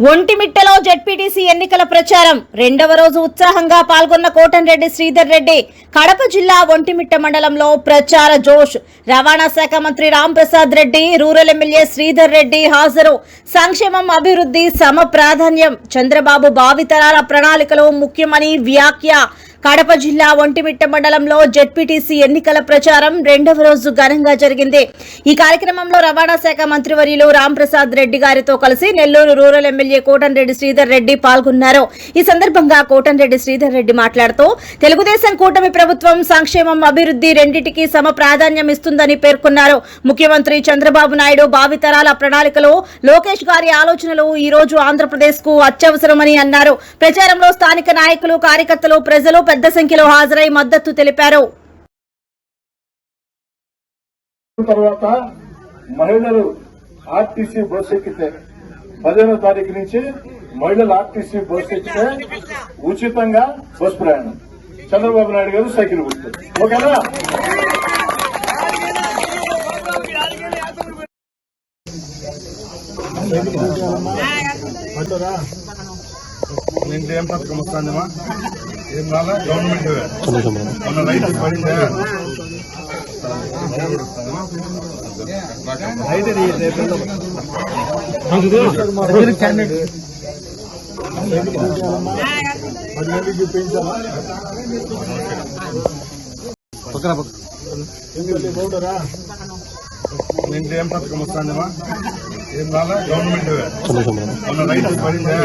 ఒంటిమిట్టలో ZPTC ఎన్నికల ప్రచారం రెండవ రోజు ఉత్సాహంగా పాల్గొన్న కోటంరెడ్డి శ్రీధర్ రెడ్డి. కడప జిల్లా ఒంటిమిట్ట మండలంలో ప్రచార జోష్. రవాణా శాఖ మంత్రి రాంప్రసాద్ రెడ్డి, రూరల్ ఎమ్మెల్యే శ్రీధర్ రెడ్డి హాజరు. సంక్షేమం, అభివృద్ధి సమ ప్రాధాన్యం. చంద్రబాబు భావితరాల ప్రణాళికలో ముఖ్యమని వ్యాఖ్య. కడప జిల్లా ఒంటిమిట్ట మండలంలో జెడ్పీటీసీ ఎన్నికల ప్రచారం రెండవ రోజు ఘనంగా జరిగింది. ఈ కార్యక్రమంలో రవాణా శాఖ మంత్రివర్యులు రాంప్రసాద్ రెడ్డి గారితో కలిసి నెల్లూరు రూరల్ ఎమ్మెల్యే కోటంరెడ్డి శ్రీధర్ రెడ్డి పాల్గొన్నారు. ఈ సందర్భంగా కోటంరెడ్డి శ్రీధర్ రెడ్డి మాట్లాడుతూ తెలుగుదేశం కూటమి ప్రభుత్వం సంక్షేమం, అభివృద్ధి రెండింటికి సమ ప్రాధాన్యం ఇస్తుందని పేర్కొన్నారు. ముఖ్యమంత్రి చంద్రబాబు నాయుడు భావితరాల ప్రణాళికలో లోకేష్ గారి ఆలోచనలు ఈ రోజు ఆంధ్రప్రదేశ్ కు అత్యవసరమని అన్నారు. ప్రచారంలో స్థానిక నాయకులు, కార్యకర్తలు, ప్రజలు పెద్ద సంఖ్యలో హాజరై మద్దతు తెలిపారు. తర్వాత మహిళలు ఆర్టీసీ బస్సు ఎక్కితే 15వ తారీఖు నుంచి మహిళలు ఆర్టీసీ బస్సు ఎక్కితే ఉచితంగా బస్ ప్రయాణం. చంద్రబాబు నాయుడు గారు సైకిల్ గుర్తు. ఓకేనా? నేను ఏం పథకం వస్తానమ్మా? ఏం రాలా? గవర్నమెంట్ మన రైతు పడిందా? నేను ఏం పథకం వస్తానమ్మా? ఏం రాలా? గవర్నమెంట్ మన రైతు పడిందా?